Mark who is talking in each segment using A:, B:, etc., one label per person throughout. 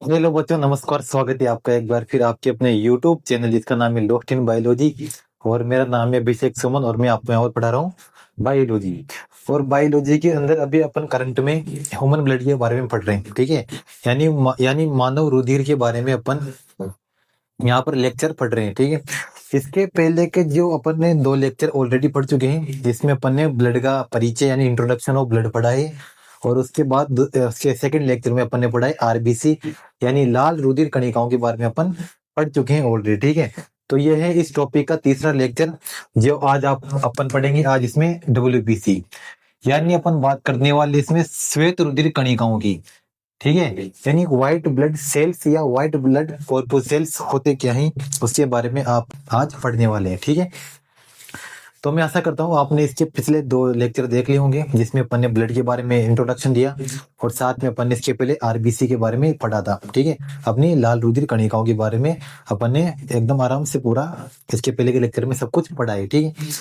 A: Hello बच्चों, नमस्कार। स्वागत है आपका एक बार फिर आपके अपने यूट्यूब चैनल जिसका नाम है लॉस्ट इन बायोलॉजी। और मेरा नाम है अभिषेक सुमन और मैं आपको यहाँ पर पढ़ा रहा हूँ बायोलॉजी। और बायोलॉजी के अंदर अभी अपन करंट में ह्यूमन ब्लड के बारे में पढ़ रहे हैं, ठीक है। यानी मानव रुधिर के बारे में अपन यहाँ पर लेक्चर पढ़ रहे हैं, ठीक है। इसके पहले के जो अपन ने 2 लेक्चर ऑलरेडी पढ़ चुके हैं, जिसमें अपन ने ब्लड का परिचय यानी इंट्रोडक्शन ऑफ ब्लड पढ़ा है। और उसके बाद उसके सेकंड लेक्चर में अपन ने पढ़ा है आरबीसी यानी लाल रुधिर कणिकाओं के बारे में अपन पढ़ चुके हैं ऑलरेडी, ठीक है। तो ये है इस टॉपिक का तीसरा लेक्चर जो आज आप अपन पढ़ेंगे। आज इसमें डब्ल्यूबीसी यानी अपन बात करने वाले इसमें श्वेत रुधिर कणिकाओं की, ठीक है। यानी व्हाइट ब्लड सेल्स या व्हाइट ब्लड कॉर्पोसेल्स होते क्या हैं उसके बारे में आप आज पढ़ने वाले हैं, ठीक है। तो मैं आशा करता हूँ आपने इसके पिछले 2 लेक्चर देख लिए होंगे, जिसमें अपन ने ब्लड के बारे में इंट्रोडक्शन दिया और साथ में अपन ने इसके पहले आरबीसी के बारे में पढ़ा था, ठीक है। अपनी लाल रुधिर कणिकाओं के बारे में अपन ने एकदम आराम से पूरा इसके पहले के लेक्चर में सब कुछ पढ़ा है, ठीक है।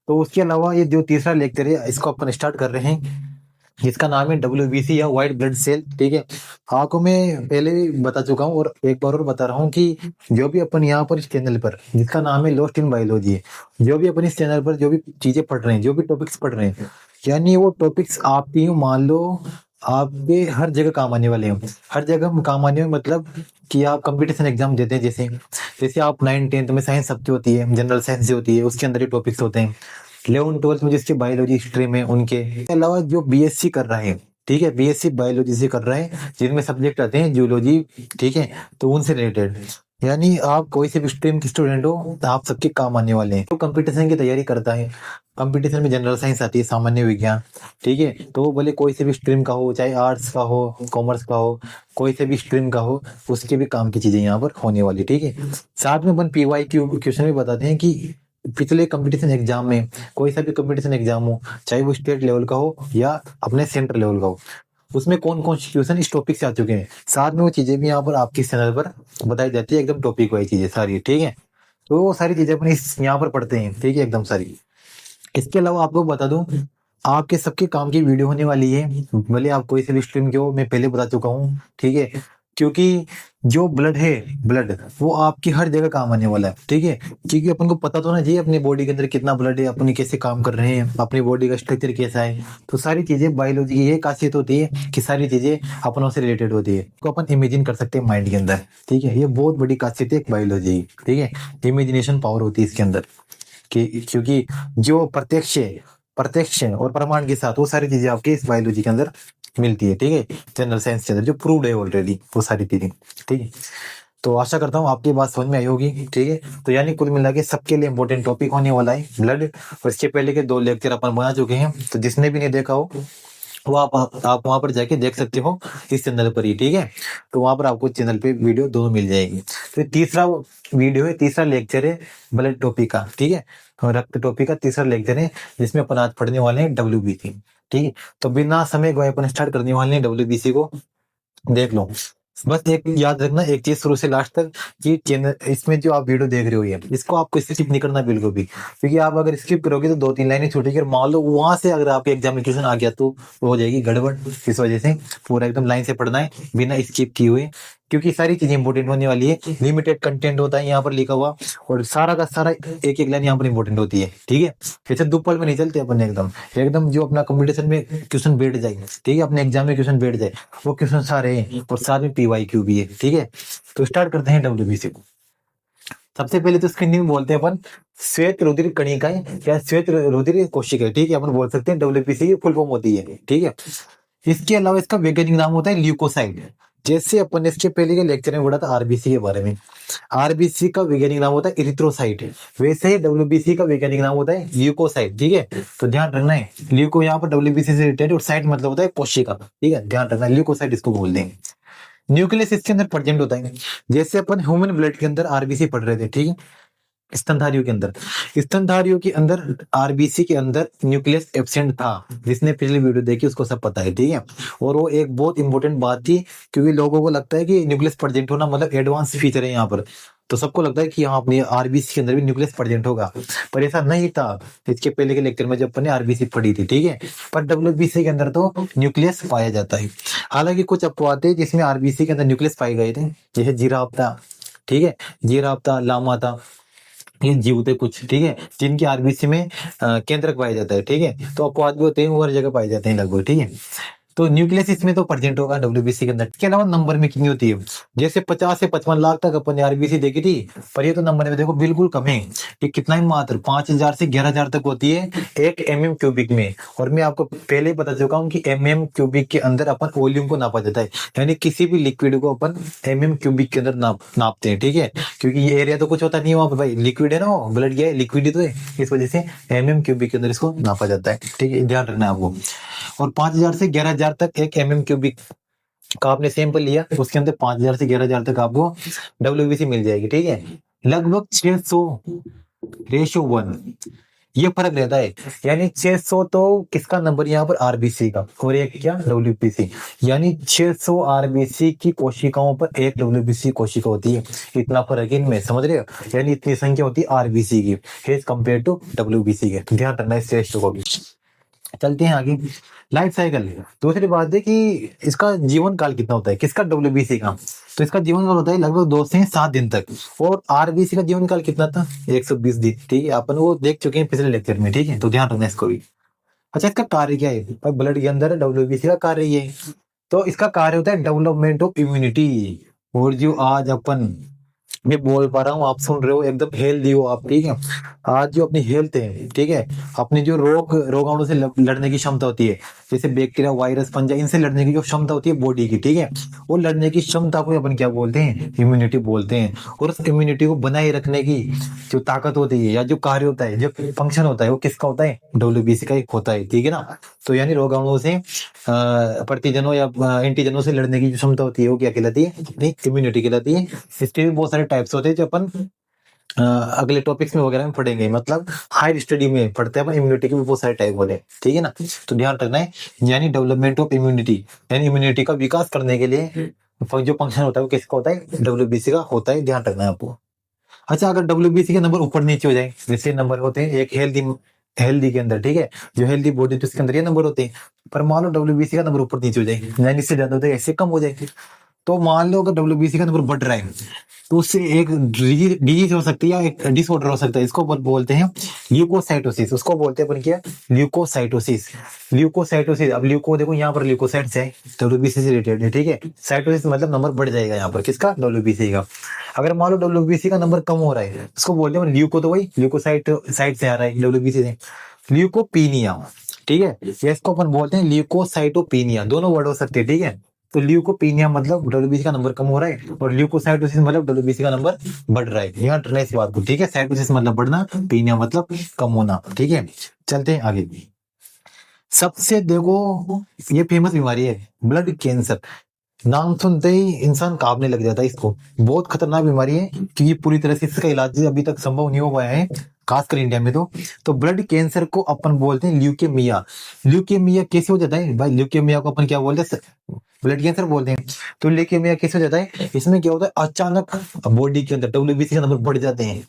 A: तो उसके अलावा ये जो तीसरा लेक्चर है इसको अपन स्टार्ट कर रहे हैं, जिसका नाम है डब्ल्यूबीसी या व्हाइट ब्लड सेल, ठीक है। आपको मैं पहले भी बता चुका हूँ और एक बार और बता रहा हूँ कि जो भी अपन यहाँ पर इस चैनल पर जिसका नाम है लॉस्ट इन बायोलॉजी है, जो भी अपन इस चैनल पर जो भी चीजें पढ़ रहे हैं, जो भी टॉपिक्स पढ़ रहे हैं, यानी वो टॉपिक्स आपकी मान लो आपके हर जगह काम आने वाले हैं। हर जगह काम आने में मतलब कि आप कंपटीशन एग्जाम देते हैं, जैसे जैसे आप 9th-10th में साइंस सबकी होती है, जनरल साइंस जो होती है उसके अंदर ही टॉपिक्स होते हैं। 11th-12th में जिसके बायोलॉजी स्ट्रीम है उनके अलावा जो बीएससी कर रहे हैं, ठीक है, बीएससी बायोलॉजी से कर रहे हैं, जिनमें सब्जेक्ट आते हैं जूलॉजी, ठीक है, तो उनसे रिलेटेड यानी आप कोई से भी स्ट्रीम के स्टूडेंट हो तो आप सबके काम आने वाले हैं। तो कंपटीशन की तैयारी करता है, कंपटीशन में जनरल साइंस आती है, सामान्य विज्ञान, ठीक है। तो वो भले कोई से भी स्ट्रीम का हो, चाहे आर्ट्स का हो, कॉमर्स का हो, कोई से भी स्ट्रीम का हो, उसके भी काम की चीजें यहाँ पर होने वाली, ठीक है। साथ में अपन पीवाई क्वेश्चन भी बताते हैं कि पिछले कंपटीशन एग्जाम में कोई सा भी कंपटीशन एग्जाम हो, चाहे वो स्टेट लेवल का हो या अपने सेंटर लेवल का हो, उसमें कौन कौन सी क्वेश्चन इस टॉपिक से आ चुके हैं, साथ में वो चीजें भी यहाँ पर आपके चैनल पर बताई जाती है, एकदम टॉपिक वाइज चीजें सारी, ठीक है। तो वो सारी चीजें अपने इस यहाँ पर पढ़ते हैं, ठीक है, एकदम सारी। इसके अलावा आपको बता दूं, आपके सबके काम की वीडियो होने वाली है, भले आप कोई से भी स्ट्रीम के हो, मैं पहले बता चुका हूँ, ठीक है। क्योंकि जो ब्लड है, ब्लड वो आपकी हर जगह काम आने वाला है, ठीक है। क्योंकि अपन को पता तो ना जी अपनी बॉडी के अंदर कितना ब्लड है, अपनी कैसे काम कर रहे हैं, अपनी बॉडी का स्ट्रक्चर कैसा है। तो सारी चीजें बायोलॉजी की ये खासियत होती है कि सारी चीजें अपनों से रिलेटेड होती है, तो अपन इमेजिन कर सकते हैं माइंड के अंदर, ठीक है। ये बहुत बड़ी खासियत है बायोलॉजी की, ठीक है। इमेजिनेशन पावर होती है इसके अंदर कि क्योंकि जो प्रत्यक्ष है और प्रमाण के साथ वो सारी चीजें आपके इस बायोलॉजी के अंदर मिलती है, ठीक है। जनरल साइंस के अंदर जो प्रूव्ड है ऑलरेडी वो सारी चीजें, ठीक है। तो आशा करता हूँ आपकी बात समझ में आई होगी, ठीक है। तो यानी कुल मिला के सबके लिए इंपॉर्टेंट टॉपिक होने वाला है ब्लड। और इसके पहले के 2 लेक्चर अपन बना चुके हैं, तो जिसने भी नहीं देखा हो वो आप वहां पर जाके देख सकते हो इस चैनल पर ही, ठीक है। तो वहां पर आपको चैनल पे वीडियो दोनों मिल जाएगी। तो तीसरा वीडियो है, तीसरा लेक्चर है ब्लड टॉपिक का, ठीक है। रक्त टॉपिक का तीसरा लेक्चर है, जिसमें अपन आज पढ़ने वाले हैं डब्ल्यूबीसी, ठीक है। तो बिना समय गवाए अपन स्टार्ट करने वाले हैं डब्ल्यूबीसी को। देख लो, बस एक याद रखना एक चीज शुरू से लास्ट तक कि चैनल इसमें जो आप वीडियो देख रहे हो ये इसको आपको स्किप नहीं करना बिल्कुल भी, क्योंकि आप अगर स्किप करोगे तो 2-3 लाइनें छूटेगी और मान लो वहां से अगर आपके एग्जाम में क्वेश्चन आ गया तो हो जाएगी गड़बड़। इस वजह से पूरा एकदम लाइन से पढ़ना है बिना स्किप किए हुए, क्योंकि सारी चीजें इंपॉर्टेंट होने वाली है। लिमिटेड कंटेंट होता है यहाँ पर लिखा हुआ और सारा का सारा एक एक लाइन यहाँ पर इंपॉर्टेंट होती है, ठीक है। जैसे दुपल में नहीं चलते अपन, एकदम एकदम जो अपना कंपटीशन में क्वेश्चन बैठ जाए, ठीक है, अपने एग्जाम में क्वेश्चन बैठ जाए वो क्वेश्चन सारे हैं और साथ में पीवाईक्यू भी है, ठीक है। तो स्टार्ट करते हैं डब्ल्यूबीसी को। सबसे पहले तो इसके नियम बोलते हैं अपन श्वेत रुधिर कणिकाएं या श्वेत रुधिर कोशिकाएं, ठीक है, अपन बोल सकते हैं डब्ल्यूबीसी की फुल फॉर्म होती है, ठीक है। इसके अलावा इसका वैज्ञानिक नाम होता है ल्यूकोसाइट। जैसे अपन ने इसके पहले के लेक्चर में पढ़ा था आरबीसी के बारे में, आरबीसी का वैज्ञानिक नाम होता है इरिथ्रोसाइट, वैसे ही डब्ल्यूबीसी का वैज्ञानिक नाम होता है ल्यूकोसाइट, ठीक है। तो ध्यान रखना है ल्यूको यहाँ पर डब्ल्यूबीसी से रिलेटेड और साइट मतलब होता है कोशिका, ठीक है, ध्यान रखना ल्यूकोसाइट इसको बोल देंगे। न्यूक्लियस इसके अंदर प्रेजेंट होता है, जैसे अपन ह्यूमन ब्लड के अंदर आरबीसी पढ़ रहे थे, ठीक है। स्तनधारियों के अंदर, स्तनधारियों के अंदर आरबीसी के अंदर न्यूक्लियस एब्सेंट था। जिसने पिछली वीडियो देखी उसको सब पता है, ठीक है। और वो एक बहुत इंपॉर्टेंट बात थी, क्योंकि लोगों को लगता है कि न्यूक्लियस प्रेजेंट होना मतलब एडवांस फीचर है यहाँ पर, तो सबको लगता है कि हाँ अपनी आरबीसी के अंदर भी न्यूक्लियस प्रेजेंट होगा, पर ऐसा नहीं था। इसके पहले के लेक्चर में जब अपन ने आरबीसी पढ़ी थी, ठीक है, पर डब्ल्यूबीसी के अंदर तो न्यूक्लियस पाया जाता है। हालांकि कुछ अपवाद थे जिसमें आरबीसी के अंदर न्यूक्लियस पाए गए थे, जैसे जिराफ था, ठीक है, जिराफ था, लामा था, ये जीव थे कुछ, ठीक है, जिनकी आरबीसी में केंद्रक पाया जाता है, ठीक है। तो अपवाद भी होते हैं, वो हर जगह पाए जाते हैं लगभग, ठीक है। तो न्यूक्लियस इसमें तो प्रेजेंट होगा डब्ल्यूबीसी के अंदर। इसके अलावा नंबर में कितनी होती है, जैसे 50 से 55 लाख तक अपन ने आरबीसी देखी थी, पर ये तो नंबर में देखो बिल्कुल कम है। ये कितना ही मात्र 5000 से 11000 तक होती है एक क्यूबिक में। और मैं आपको पहले ही बता चुका हूँ कि क्यूबिक के अंदर अपन वॉल्यूम को नापा जाता है, यानी किसी भी लिक्विड को अपन क्यूबिक के अंदर नापते हैं, ठीक है। क्योंकि ये एरिया तो कुछ होता नहीं है वहां पे, भाई लिक्विड है ना, वो ब्लड क्या है, लिक्विड ही तो है, इस वजह से क्यूबिक के अंदर इसको नापा जाता है, ठीक है, ध्यान रखना है आपको। और 5000 से 11000 तक एक क्यूबिक का आपने सैंपल लिया, उसके अंदर 5000 से 11000 तक आपको डब्ल्यूबीसी मिल जाएगी, ठीक है। लगभग 600:1 ये फर्क रहता है, यानी 600 तो किसका नंबर यहाँ पर, आरबीसी का, और एक क्या, डब्ल्यूबीसी, यानी 600 आरबीसी की कोशिकाओं पर एक डब्ल्यूबीसी कोशिका होती है। इतना फर्क है इनमें, समझ रहे हो, यानी इतनी संख्या होती है आरबीसी की एज कम्पेयर टू डब्ल्यूबीसी के। ध्यान रखना इस टेस्ट को भी। चलते हैं आगे, लाइफ साइकिल। दूसरी बात है कि इसका जीवन काल कितना होता है, किसका, डब्ल्यूबीसी का। तो इसका जीवन काल होता है लगभग 2 से 7 दिन तक। और आरबीसी का जीवन काल कितना था, 120 दिन, ठीक है, अपन वो देख चुके हैं पिछले लेक्चर में, ठीक है, तो ध्यान रखना इसको भी। अच्छा, इसका कार्य क्या है, ब्लड के अंदर डब्ल्यूबीसी का कार्य ये है। तो इसका कार्य होता है डेवलपमेंट ऑफ इम्यूनिटी। और जो आज अपन मैं बोल पा रहा हूँ, आप सुन रहे हो, एकदम हेल्दी हो आप, ठीक है। आज जो अपनी हेल्थ है, ठीक है, अपनी जो रोगाणु से लड़ने की क्षमता होती है, जैसे बैक्टीरिया, वायरस, फंजा, इनसे लड़ने की जो क्षमता होती है बॉडी की, ठीक है, वो लड़ने की क्षमता को अपन क्या बोलते हैं, इम्यूनिटी बोलते हैं। और उस इम्यूनिटी को बनाए रखने की जो ताकत होती है या जो कार्य होता है, जो फंक्शन होता है, वो किसका होता है, डब्ल्यूबीसी का एक होता है, ठीक है ना। तो यानी रोगाणुओं से प्रतिजनों या एंटीजनों से लड़ने की जो क्षमता होती है वो क्या कहलाती है, अपनी इम्यूनिटी कहलाती है। इसके भी बहुत सारे टाइप्स होते हैं जो अपन अगले टॉपिक्स में वगैरह में पढ़ेंगे, मतलब हायर स्टडी में पढ़ते हैं अपन, इम्यूनिटी के भी बहुत सारे टाइप होते हैं, ठीक है ना। तो ध्यान रखना है, यानी डेवलपमेंट ऑफ इम्यूनिटी, यानी इम्यूनिटी का विकास करने के लिए जो फंक्शन होता है वो किसका होता है, डब्ल्यूबीसी का होता है, ध्यान रखना है आपको। अच्छा, अगर डब्ल्यूबीसी के नंबर ऊपर नीचे हो जाए, जैसे नंबर होते हैं एक हेल्दी हेल्दी के अंदर, ठीक है, जो हेल्दी बॉडी तो उसके अंदर ये नंबर होते हैं, पर मान लो डब्ल्यूबीसी का नंबर ऊपर नीचे हो जाए, यानी इससे ज्यादा होता है, ऐसे कम हो जाए, तो मान लो अगर डब्ल्यूबीसी का नंबर बढ़ रहा है, तो उससे एक डिजीज हो सकती है या एक डिसऑर्डर हो सकता है, इसको बोलते हैं ल्यूकोसाइटोसिस। उसको बोलते हैं अपन क्या, ल्यूकोसाइटोसिस। ल्यूकोसाइटोसिस, अब ल्यूको देखो यहाँ पर ल्यूकोसाइट्स है, डब्ल्यूबीसी से रिलेटेड है, ठीक है। साइटोसिस मतलब नंबर बढ़ जाएगा यहाँ पर, किसका, डब्ल्यूबीसी का। अगर मान लो डब्ल्यूबीसी का नंबर कम हो रहा है, उसको बोलते हैं ल्यूको, तो वही ल्यूकोसाइट साइट से आ रहा है डब्ल्यूबीसी से, ल्यूकोपीनिया, ठीक है, ये इसको अपन बोलते हैं ल्यूकोसाइटोपीनिया, दोनों वर्ड हो सकते हैं, ठीक है। तो ल्यूकोपीनिया मतलब डब्ल्यूबीसी का नंबर कम हो रहा है, और ल्यूकोसाइटोसिस मतलब डब्ल्यूबीसी का नंबर बढ़ रहा है, यहाँ रखना इस बात को, ठीक है। साइटोसिस मतलब बढ़ना, पीनिया मतलब कम होना, ठीक है। चलते हैं आगे। सबसे देखो ये फेमस बीमारी है ब्लड कैंसर, नाम सुनते ही इंसान कांपने लग जाता है इसको। बहुत खतरनाक बीमारी है, क्योंकि पूरी तरह से इसका इलाज अभी तक संभव नहीं हो पाया है, खासकर इंडिया में। तो ब्लड कैंसर को अपन बोलते हैं ल्यूकेमिया। ल्यूकेमिया कैसे हो जाता है भाई, ल्यूकेमिया को अपन क्या बोलते हैं, ब्लड कैंसर बोलते हैं। तो ल्यूकेमिया कैसे हो जाता है, इसमें क्या होता है, अचानक बॉडी के अंदर डब्ल्यूबीसी के नंबर बढ़ जाते हैं,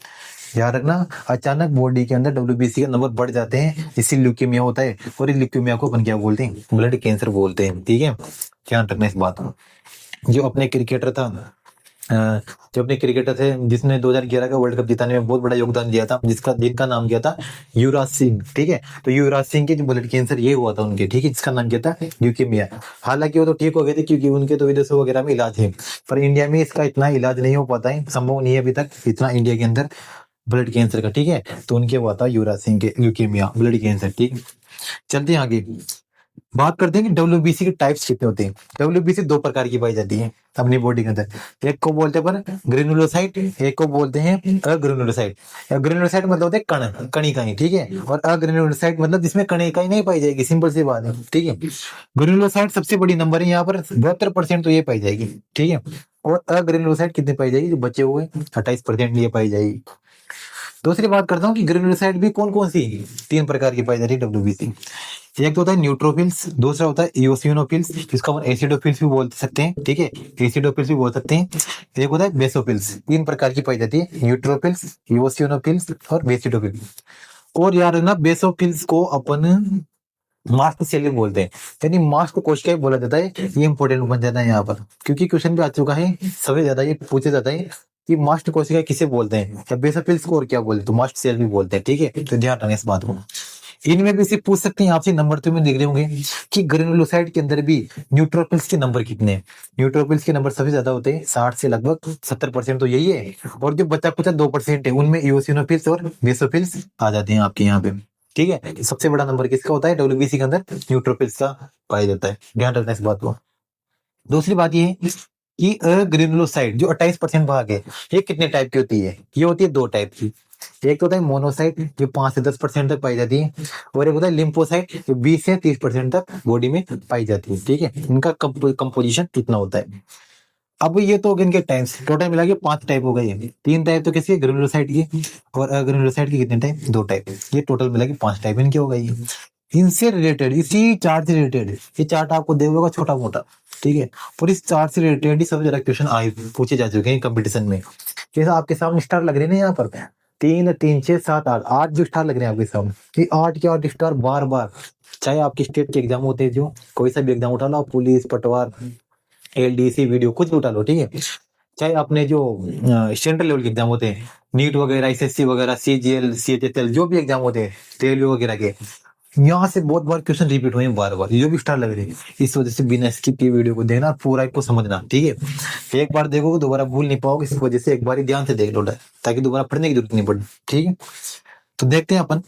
A: याद रखना, अचानक बॉडी के अंदर डब्ल्यूबीसी के नंबर बढ़ जाते हैं, इससे ल्यूकेमिया होता है। और इस ल्यूकेमिया को अपन क्या बोलते हैं, ब्लड कैंसर बोलते हैं, ठीक है, ध्यान रखना इस बात को। जो अपने क्रिकेटर था, जो अपने क्रिकेटर थे जिसने 2011 का वर्ल्ड कप जिताने में बहुत बड़ा योगदान दिया था, जिनका नाम क्या था, युवराज सिंह, ठीक है। तो युवराज सिंह के जो ब्लड कैंसर ये हुआ था उनके, ठीक है, जिसका नाम क्या था, ल्यूकेमिया। हालांकि वो तो ठीक हो गए थे, क्योंकि उनके तो विदेशों वगैरह में इलाज है, पर इंडिया में इसका इतना इलाज नहीं हो पाता है, संभव नहीं है अभी तक इतना इंडिया के अंदर ब्लड कैंसर का, ठीक है। तो उनके हुआ था युवराज सिंह के ल्यूकेमिया, ब्लड कैंसर, ठीक। चलते हैं आगे, बात करते हैं कि डब्ल्यूबीसी के टाइप्स कितने होते हैं। डब्ल्यूबीसी 2 प्रकार की पाई जाती है अपनी बॉडी के अंदर, एक को बोलते हैं ग्रेनुलोसाइट, एक को बोलते हैं अग्रेनुलोसाइट। ग्रेनुलोसाइट मतलब होते हैं कण, कणिकाएं, ठीक है, और अग्रेनुलोसाइट मतलब जिसमें कणिकाएं नहीं पाई जाएगी, सिंपल सी बात है, ठीक है। ग्रेनुलोसाइट सबसे बड़ी नंबर है यहाँ पर 72% तो ये पाई जाएगी, ठीक है। और अग्रेनुलोसाइट कितने पाई जाएगी, जो बचे हुए 28% ये पाई जाएगी। दूसरी बात करता हूँ कि ग्रेनुलोसाइट भी कौन कौन सी 3 प्रकार की पाई जाती है डब्ल्यूबीसी। एक तो होता है न्यूट्रोफिल्स, दूसरा होता है इओसिनोफिल्स, जिसको हम एसिडोफिल्स भी बोल सकते हैं, ठीक है, एसिडोफिल्स भी बोल सकते हैं। एक होता है बेसोफिल्स, 3 प्रकार की पाई जाती है, न्यूट्रोफिल्स, इओसिनोफिल्स और बेसिडोफिल्स। और यार ना बेसोफिल्स को अपन मास्ट सेल भी बोलते हैं, यानी मास्ट कोशिका बोला जाता है। ये इंपॉर्टेंट बन जाता है यहाँ पर, क्योंकि क्वेश्चन भी आ चुका है, सबसे ज्यादा ये पूछा जाता है कि मास्ट कोशिका किसे बोलते हैं, या बेसोफिल्स को और क्या बोलते हैं, तो मास्ट सेल भी बोलते हैं, ठीक है, तो ध्यान रखना इस बात को। इनमें भी से पूछ सकते हैं आपसे, नंबर तो में देख रहे होंगे कि ग्रेनुलोसाइट के अंदर भी न्यूट्रोफिल्स के नंबर कितने हैं। न्यूट्रोफिल्स के नंबर सबसे ज्यादा होते हैं, 60 से लगभग 70% तो यही है, और जो बचा कुचा 2% है उनमें इओसिनोफिल्स और बेसोफिल्स आ जाते हैं आपके यहाँ पे, ठीक है। तो सबसे बड़ा नंबर किसका होता है डब्ल्यूबीसी के अंदर, न्यूट्रोफिल्स का पाया जाता है, ध्यान रखना इस बात को। दूसरी बात ये है कि ग्रेनुलोसाइट जो 28% भाग है, ये कितने टाइप की होती है, ये होती है 2 टाइप की। एक तो होता है मोनोसाइट जो 5 से 10% तक पाई जाती है, और एक होता है लिम्फोसाइट जो 20 से 30% तक बॉडी में पाई जाती है, ठीक है। इनका कंपोजिशन इतना होता है। अब ये तो इनके टाइप्स टोटल मिला के 5 टाइप हो गए, 3 टाइप तो किसी ग्रेनुलोसाइट की, और ग्रेनुलोसाइट की कितने टाइप, 2 टाइप, ये टोटल मिला के 5 टाइप इनके हो गई। इनसे रिलेटेड, इसी चार्ट से रिलेटेड, ये चार्ट आपको दे होगा छोटा मोटा, ठीक है, और इस चार्ट से रिलेटेड ही सबसे ज्यादा क्वेश्चन आए पूछे जा चुके हैं कंपटीशन में। जैसा आपके सामने स्टार लग रहे हैं ना यहाँ पर, 3 3 6 7 8, 8 जो स्टार लग रहे हैं आपके सामने, ये 8 के 8 स्टार बार बार, चाहे आपके स्टेट के एग्जाम होते हैं, जो कोई सा भी एग्जाम उठा लो, पुलिस, पटवार, एलडीसी, वीडियो, कुछ भी उठा लो, ठीक है, चाहे अपने जो सेंट्रल लेवल के एग्जाम होते हैं, नीट वगैरह, एसएससी वगैरह, सीजीएल, सीएचएसएल, जो भी एग्जाम होते हैं, रेलवे वगैरह के, यहाँ से बहुत बार क्वेश्चन रिपीट हुए हैं, बार बार जो भी स्टार लग रही है। इस वजह से बिना स्किप की वीडियो को देखना, पूरा को समझना, ठीक है। एक बार देखोगे दोबारा भूल नहीं पाओगे, इस वजह से एक बार ही ध्यान से देख लो, ताकि दोबारा पढ़ने की जरूरत नहीं पड़े, ठीक है। तो देखते हैं अपन,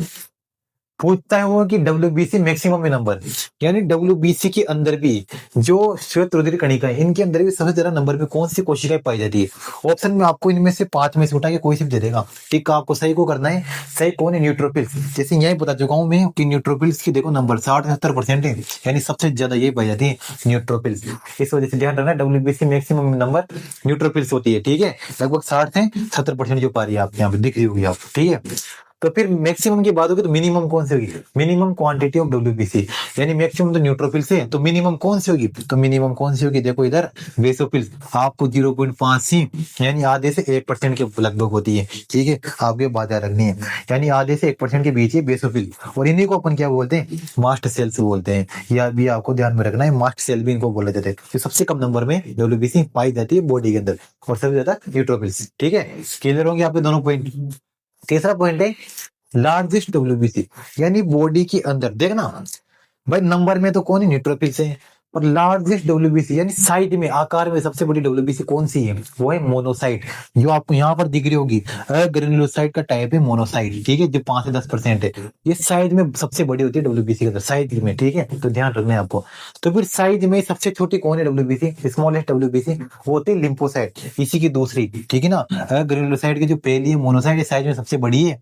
A: पूछता है वो कि डब्ल्यूबीसी मैक्सिमम नंबर, यानी डब्ल्यूबीसी के अंदर भी जो श्वेत रुधिर कणिका है, इनके अंदर भी सबसे ज्यादा नंबर में कौन सी कोशिकाएं पाई जाती है। ऑप्शन में आपको इनमें से 5 में से उठा के कोई सी भी दे देगा, ठीक है, आपको सही को करना है। सही कौन है, न्यूट्रोफिल्स। जैसे यही बता चुका हूं मैं कि न्यूट्रोफिल्स की देखो नंबर 60 से 70% है, यानी सबसे ज्यादा ये पाई जाती है न्यूट्रोफिल्स। इस वजह से ध्यान रखना, डब्ल्यूबीसी मैक्सिमम नंबर न्यूट्रोफिल्स होती है, ठीक है, लगभग 60 से 70% जो पा रही है आपके यहाँ पे दिख रही होगी आप, ठीक है। तो फिर मैक्सिमम की बात होगी तो मिनिमम कौन सी होगी, मिनिमम क्वांटिटी ऑफ डब्ल्यूबीसी, यानी मैक्सिमम तो न्यूट्रोफिल से, तो मिनिमम कौन सी होगी, तो मिनिमम कौन सी होगी, देखो इधर बेसोफिल आपको 0.5 ही, यानी आधे से 1% के लगभग होती है, ठीक है, आपको बात याद रखनी है, यानी आधे से 1% के बीच ही बेसोफिल, और इन्हीं को अपन क्या बोलते हैं, मास्ट सेल्स बोलते हैं। या भी आपको ध्यान में रखना है, मास्ट सेल भी इनको बोला जाता है, जो सबसे कम नंबर में डब्ल्यूबीसी पाई जाती है बॉडी के अंदर, और सबसे ज्यादा न्यूट्रोफिल्स, ठीक है। क्लियर होंगे आपके दोनों पॉइंट। तीसरा पॉइंट है लार्जेस्ट डब्ल्यूबीसी, यानी बॉडी के अंदर देखना भाई, नंबर में तो कौन है, न्यूट्रोफिल्स है, और लार्जेस्ट डब्ल्यूबीसी यानी साइज में, आकार में सबसे बड़ी डब्ल्यूबीसी कौन सी है, वो है मोनोसाइट, जो आपको यहाँ पर दिख रही होगी। ग्रेनुलोसाइट का टाइप है मोनोसाइट, ठीक है, जो 5 से 10% है, ये साइज में सबसे बड़ी होती है डब्ल्यूबीसी के अंदर, साइज में, ठीक है, तो ध्यान रखना है आपको। तो फिर साइज में सबसे छोटी कौन है डब्ल्यूबीसी, स्मॉलेस्ट डब्ल्यूबीसी, वो होती है लिम्फोसाइट, इसी की दूसरी, ठीक है ना। ग्रेनुलोसाइट की जो पहली है मोनोसाइट, साइज में सबसे बड़ी है,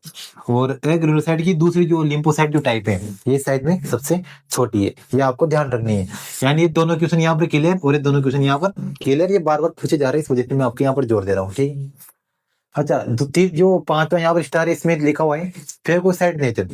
A: और ग्रेनुलोसाइट की दूसरी जो लिम्फोसाइट जो टाइप है, ये साइज में सबसे छोटी है, ये आपको ध्यान रखनी है। यानी ये दोनों क्वेश्चन यहाँ पर क्लियर, और ये दोनों क्वेश्चन यहाँ पर क्लियर, ये बार बार पूछे जा रहे हैं, इस वजह से मैं आपके यहाँ पर जोर दे रहा हूँ, ठीक। अच्छा, जो 5वां यहाँ पर स्टार है, इसमें लिखा हुआ है फेगोसाइट नेचर,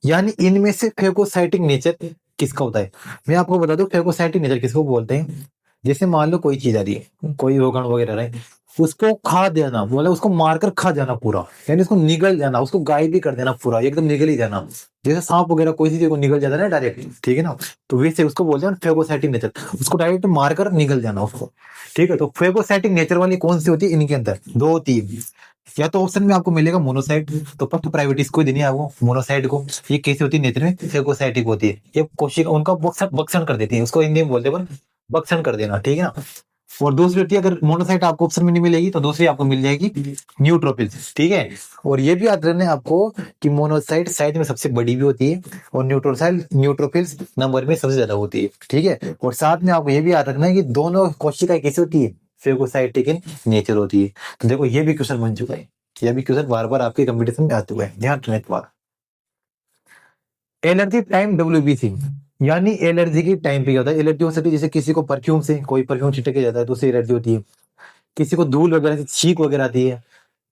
A: यानी इनमें से फेगोसाइटिक नेचर किसका होता है। मैं आपको बता दूं फेगोसाइटिक नेचर किसको बोलते हैं। जैसे मान लो कोई चीज आ रही है, कोई रोगण वगैरह रहे, उसको खा देना, बोले उसको मारकर खा जाना पूरा, यानी उसको निगल जाना, उसको गायब भी कर देना पूरा, एकदम निगल ही जाना। जैसे सांप वगैरह कोई सी चीज को निगल जाता है ना डायरेक्ट, ठीक है ना, तो वैसे उसको बोलते हैं फेगोसाइटिक नेचर, उसको डायरेक्ट मारकर निगल जाना उसको, ठीक है। तो फेगोसाइटिक नेचर वाली कौन सी होती है, इनके अंदर 2 3, या तो ऑप्शन में आपको मिलेगा मोनोसाइट, तो फर्स्ट प्रायोरिटी इसको देनी है वो मोनोसाइट को। ये कैसी होती है, नेचर में फेगोसाइटिक होती है, ये कोशिका उनका बक्सन कर देती है, उसको हिंदी में बोलते हैं बक्सन कर देना, ठीक है ना। और दूसरी होती है, अगर मोनोसाइट आपको ऑप्शन में नहीं मिलेगी तो दूसरी आपको मिल जाएगी न्यूट्रोफिल्स, ठीक है। और ये भी याद रखना है आपको कि मोनोसाइट साइज में सबसे बड़ी भी होती है, और न्यूट्रोफिल्स नंबर में सबसे ज्यादा होती है, ठीक है। और साथ में आपको ये भी याद रखना है कि दोनों कोशिकाएं कैसी होती है, फेगोसाइटिक इन नेचर होती है। तो देखो ये भी क्वेश्चन बन चुका है, ये भी क्वेश्चन बार बार आपके कंपटीशन में आ चुका है, ध्यान रखना इस बार। एलर्जी टाइम डब्ल्यूबीसी, यानी एलर्जी की टाइम पे क्या होता है, एलर्जी हो सकती है जैसे किसी को परफ्यूम से, कोई परफ्यूम छिटक के जाता है तो उससे एलर्जी होती है, किसी को धूल वगैरह से छींक वगैरह आती है,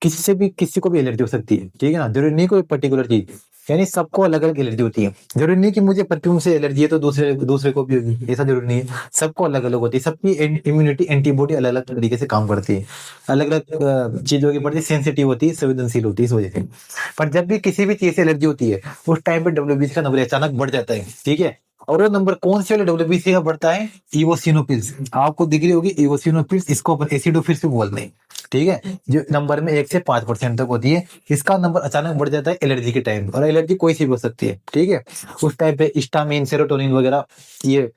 A: किसी से भी किसी को भी एलर्जी हो सकती है, ठीक है ना, जरूरी नहीं कोई पर्टिकुलर चीज, यानी सबको अलग अलग एलर्जी होती है। जरूरी नहीं कि मुझे परफ्यूम से एलर्जी है तो दूसरे दूसरे को भी होगी, ऐसा जरूरी नहीं है। सबको अलग अलग होती है, सबकी इम्यूनिटी एंटीबॉडी अलग अलग तरीके से काम करती है, अलग अलग चीजों के प्रति सेंसिटिव होती है, संवेदनशील होती है, इस वजह से। पर जब भी किसी भी चीज से एलर्जी होती है उस टाइम पे डब्ल्यूबीसी का नंबर अचानक बढ़ जाता है, ठीक है। और वो नंबर कौन से वाले डब्ल्यूबीसी का बढ़ता है? इवोसिनोफिल्स, आपको दिख रही होगी इवोसिनोफिल्स, इसको अपन एसिडोफिल्स भी बोलते हैं, ठीक है, जो नंबर में 1 से 5% तक होती है। इसका नंबर अचानक बढ़ जाता है एलर्जी के टाइम, और एलर्जी कोई सी भी हो सकती है, ठीक है। उस टाइम पे हिस्टामिन, सेरोटोनिन वगैरह, ये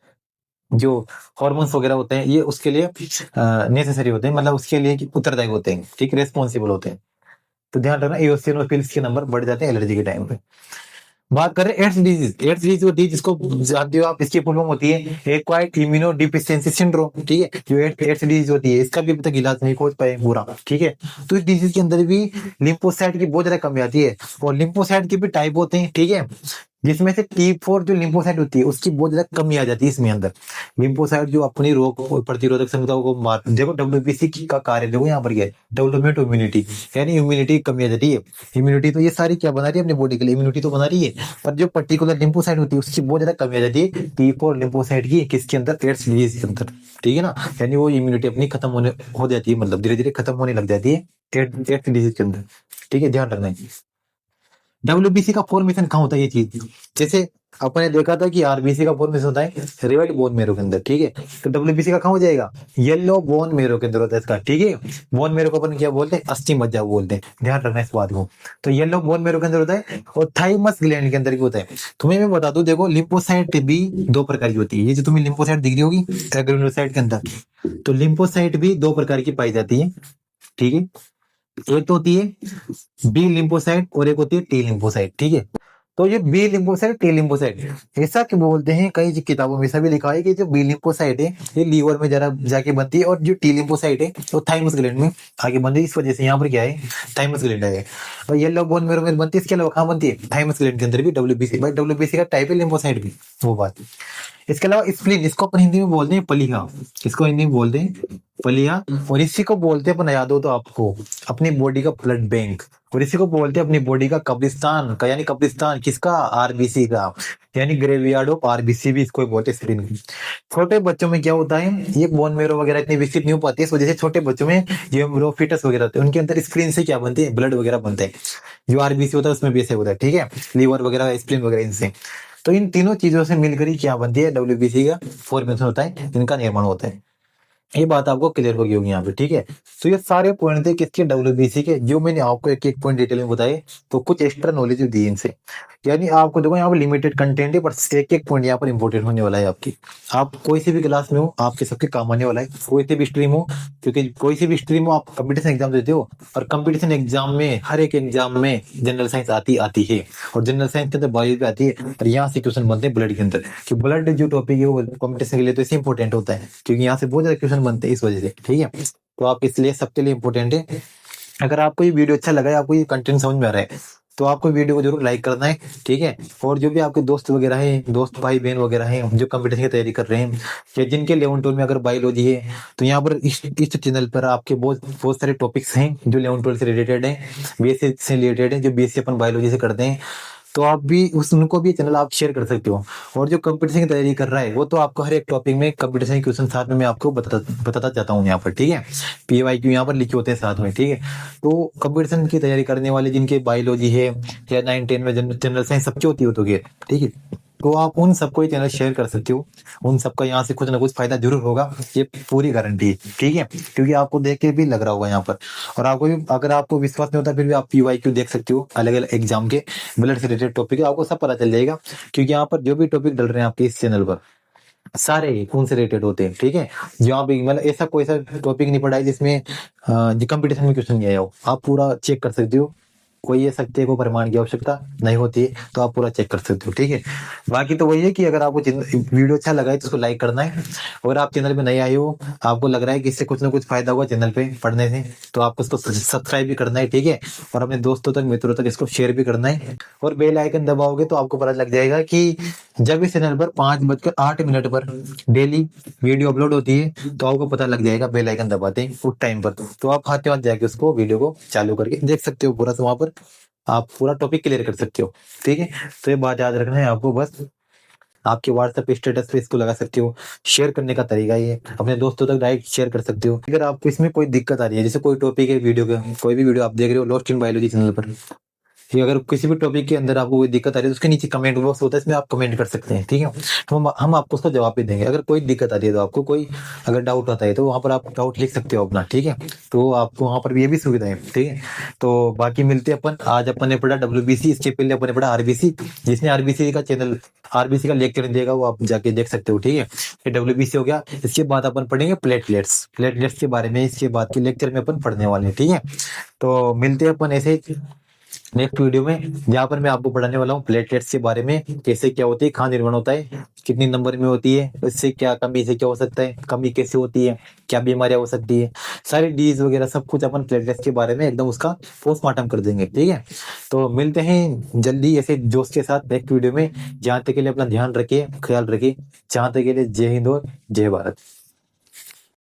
A: जो हॉर्मोन्स वगैरह होते हैं, ये उसके लिए नेसेसरी होते हैं, मतलब उसके लिए उत्तरदायी होते हैं, ठीक, रेस्पॉन्सिबल होते हैं। तो ध्यान रखना इओसिनोफिल्स के नंबर बढ़ जाते हैं एलर्जी के टाइम पे। बात करें एड्स डिजीज, एड्स डिजीज होती है जिसको जानते हो आप, इसकी फुल फॉर्म होती है एक्वायर्ड इम्यूनो डिफिशियंसी सिंड्रोम, ठीक है। जो एड्स डिजीज होती है इसका भी अभी तक इलाज नहीं खोज पाए पूरा, ठीक है। तो इस डिजीज के अंदर भी लिम्फोसाइट की बहुत ज्यादा कमी आती है, और लिम्फोसाइट के भी टाइप होते हैं, ठीक है, जिसमें से T4 जो लिम्फोसाइट होती है उसकी बहुत ज्यादा कमी आ जाती है इसमें अंदर। लिम्फोसाइट जो अपनी रोग प्रतिरोधक क्षमताओं को मार, देखो डब्ल्यूबीसी का कार्य देखो यहाँ पर क्या है, डेवलपमेंट इम्यूनिटी, यानी इम्यूनिटी की कमी आ जाती है। इम्यूनिटी तो ये सारी क्या बना रही है अपनी बॉडी के लिए, इम्यूनिटी तो बना रही है, पर जो पर्टिकुलर लिम्फोसाइट होती है उसकी बहुत ज्यादा कमी आ जाती है T4 लिम्फोसाइट की, किसके अंदर, एड्स डिजीज के अंदर, ठीक है ना। यानी वो इम्यूनिटी अपनी खत्म होने हो जाती है, मतलब धीरे धीरे खत्म होने लग जाती है एड्स डिजीज के अंदर, ठीक है, ध्यान रखना है। डब्ल्यूबीसी का फॉर्मेशन कहाँ होता है ये चीज, जैसे अपन ने देखा था कि आरबीसी का फॉर्मेशन होता है रिवेट बोन मेरो के अंदर, ठीक है। तो डब्ल्यूबीसी का कहाँ हो जाएगा, येलो बोन मेरो के अंदर होता है इसका, ठीक है। बोन मेरो को अपन क्या बोलते हैं, अस्थि मज्जा बोलते हैं, ध्यान रखना इस बात को। तो येलो बोन मेरो के अंदर होता है, और थाइमस ग्लैंड के अंदर भी होता है। तुम्हें मैं बता दूं, देखो लिम्फोसाइट भी दो प्रकार की होती है, ये जो तुम्हें लिम्फोसाइट दिख रही होगी ग्रेनुलोसाइट के अंदर, तो लिम्फोसाइट भी दो प्रकार की पाई जाती है, ठीक है। एक तो होती है बी लिम्फोसाइट और एक होती है टी लिम्फोसाइट, ठीक है। तो ये बी लिम्फोसाइट, टी लिम्फोसाइट, ऐसा क्यों बोलते हैं, कई किताबों में ऐसा भी लिखा है कि जो बी लिम्फोसाइट है ये लीवर में जरा जाके बनती है, और जो टी लिम्फोसाइट है तो थाइमस ग्लैंड में आगे बनती है, इस वजह से यहाँ पर क्या है, थाइमस ग्लैंड है। और येलो बोन मेरो में बनती है, इसके अलावा कहाँ बनती है, थाइमस ग्लैंड के अंदर भी डब्ल्यूबीसी, भाई डब्ल्यूबीसी का टाइप है लिम्फोसाइट भी, वो बात। इसके अलावा स्प्लीन, इसको अपन हिंदी में बोलते हैं पलीहा, इसको हिंदी में बोलते हैं पलिया। और इसी को बोलते हैं, अपन याद हो तो आपको, अपनी बॉडी का ब्लड बैंक। और इसी को बोलते हैं अपनी बॉडी का कब्रिस्तान का, यानी कब्रिस्तान किसका, आरबीसी का, यानी ग्रेवयार्ड ऑफ आरबीसी भी इसको बोलते हैं स्प्लीन की। छोटे बच्चों में क्या होता है, ये बोन मेरो वगैरह इतनी विकसित नहीं हो पाती है, इस वजह से छोटे बच्चों में जो फीटस वगैरह होते हैं उनके अंदर स्प्लीन से क्या बनते हैं, ब्लड वगैरह बनते हैं। जो आरबीसी होता है उसमें भी ऐसे होता है, ठीक है, लीवर वगैरह स्प्लीन वगैरह इनसे। तो इन तीनों चीजों से मिलकर ही क्या बनती है, डब्ल्यूबीसी का फॉर्मेशन होता है, इनका निर्माण होता है। ये बात आपको क्लियर होगी होगी यहाँ पे, ठीक है। तो ये सारे पॉइंट थे किसके, डब्ल्यूबीसी के, जो मैंने आपको एक एक पॉइंट डिटेल में बताए। तो कुछ एक्स्ट्रा नॉलेज दी इनसे, यानी आपको देखो यहाँ पे लिमिटेड कंटेंट है, पर एक एक पॉइंट यहाँ पर इंपॉर्टेंट होने वाला है आपकी। आप कोई सी भी क्लास में हो आपके सबके काम आने वाला है, कोई सी भी स्ट्रीम हो, क्योंकि कोई सी भी स्ट्रीम हो आप कंपटीशन एग्जाम देते हो, और कंपटीशन एग्जाम में हर एक एग्जाम में जनरल साइंस आती आती है, और जनरल साइंस के अंदर बायो भी आती है, और यहाँ से क्वेश्चन बनते हैं ब्लड के अंदर, कि ब्लड जो टॉपिक है वो कॉम्पिटिशन के लिए तो इसे इंपॉर्टेंट होता है, क्योंकि यहाँ से बहुत ज्यादा क्वेश्चन बनते हैं, इस वजह से, ठीक है। तो आप इसलिए सबके लिए इंपॉर्टेंट है। अगर आपको ये वीडियो अच्छा लगा है, आपको ये कंटेंट समझ में आ रहा है, तो आपको वीडियो को जरूर लाइक करना है, ठीक है। और जो भी आपके दोस्त वगैरह हैं, दोस्त भाई बहन वगैरह हैं जो कंपटीशन की तैयारी कर रहे हैं, या जिनके 11-12 में अगर बायोलॉजी है, तो यहाँ पर इस चैनल पर आपके बहुत बहुत सारे टॉपिक्स हैं जो 11-12 से रिलेटेड हैं, बीएससी से रिलेटेड है, जो बीएससी अपन बायोलॉजी से करते हैं। तो आप भी उनको भी चैनल आप शेयर कर सकते हो। और जो कंपटीशन की तैयारी कर रहा है वो तो आपको हर एक टॉपिक में कंपटीशन के क्वेश्चन साथ में मैं आपको बताता जाता हूँ यहाँ पर, ठीक है। पीवाईक्यू यहाँ पर लिखे होते हैं साथ में, ठीक है। तो कंपटीशन की तैयारी करने वाले जिनके बायोलॉजी है या 9-10 में जनरल साइंस सबकी होती हो, तो ठीक है, तो आप उन सबको ये चैनल शेयर कर सकते हो। उन सबका यहाँ से कुछ ना कुछ फायदा जरूर होगा, ये पूरी गारंटी है, ठीक है। क्योंकि आपको देख के भी लग रहा होगा यहाँ पर, और आपको भी अगर आपको विश्वास नहीं होता फिर भी आप पीवाईक्यू देख सकते हो, अलग अलग एग्जाम के ब्लड से रिलेटेड टॉपिक है, आपको सब पता चल जाएगा। क्योंकि यहाँ पर जो भी टॉपिक डल रहे हैं आपके इस चैनल पर सारे खून से रिलेटेड होते हैं, ठीक है। जहाँ भी मतलब ऐसा कोई सा टॉपिक नहीं पढ़ा है जिसमें कंपटीशन में क्वेश्चन नहीं आया हो, आप पूरा चेक कर सकते हो। कोई ये सत्य को प्रमाण की आवश्यकता नहीं होती है, तो आप पूरा चेक कर सकते हो। ठीक है, बाकी तो वही है कि अगर आपको वीडियो अच्छा लगा है तो उसको लाइक करना है। अगर आप चैनल पे नए आए हो, आपको लग रहा है कि इससे कुछ ना कुछ फायदा होगा चैनल पे पढ़ने से, तो आपको इसको सब्सक्राइब भी करना है। ठीक है, और अपने दोस्तों तक, मित्रों तक इसको शेयर भी करना है। और बेल आइकन दबाओगे तो आपको पता लग जाएगा कि जब इस चैनल पर 5:08 पर डेली वीडियो अपलोड होती है, तो आपको पता लग जाएगा बेल आइकन दबाते हैं उस टाइम पर। तो आप हाथ हाथ जाके उसको वीडियो को चालू करके देख सकते हो पूरा, तो वहां पर आप पूरा टॉपिक क्लियर कर सकते हो। ठीक है, तो ये बात याद रखना है आपको। बस आपके व्हाट्सएप स्टेटस पे इसको लगा सकते हो। शेयर करने का तरीका ये है, अपने दोस्तों तक डायरेक्ट शेयर कर सकते हो। अगर आपको इसमें कोई दिक्कत आ रही है, जैसे कोई टॉपिक है वीडियो का, कोई भी वीडियो आप देख रहे हो लॉस्ट इन बायोलॉजी चैनल पर, कि अगर किसी भी टॉपिक के अंदर आपको कोई दिक्कत आ रही है तो उसके नीचे कमेंट बॉक्स होता है, इसमें आप कमेंट कर सकते हैं। ठीक है, तो हम आपको उसका जवाब भी देंगे। अगर कोई दिक्कत आ रही है, तो आपको कोई अगर डाउट आता है तो वहां पर आप डाउट लिख सकते हो अपना। ठीक है, तो आपको वहां पर भी ये भी सुविधा है। ठीक है, तो बाकी मिलते हैं अपन। आज अपन ने पढ़ा WBC, इसके पहले अपन ने पढ़ा RBC। जिसने RBC का चैनल, RBC का लेक्चर देगा वो आप जाके देख सकते हो। ठीक है, ये WBC हो गया। इसके बाद अपन पढ़ेंगे प्लेटलेट्स, प्लेटलेट्स के बारे में इसके बाद के लेक्चर में अपन पढ़ने वाले हैं। ठीक है, तो मिलते हैं अपन ऐसे नेक्स्ट वीडियो में, जहाँ पर मैं आपको पढ़ाने वाला हूँ प्लेटलेट्स के बारे में, कैसे क्या होती है, कहाँ निर्माण होता है, कितनी नंबर में होती है, इससे क्या कमी से क्या हो सकता है, कमी कैसे होती है, क्या बीमारियां हो सकती है, सारी डिजीज वगैरह सब कुछ अपन प्लेटलेट्स के बारे में एकदम उसका पोस्टमार्टम कर देंगे। ठीक है, तो मिलते हैं जल्दी ऐसे जोश के साथ नेक्स्ट वीडियो में। जहाँ तक के लिए अपना ध्यान रखिए, ख्याल रखिए। जहाँ तक के लिए जय हिंद और जय भारत।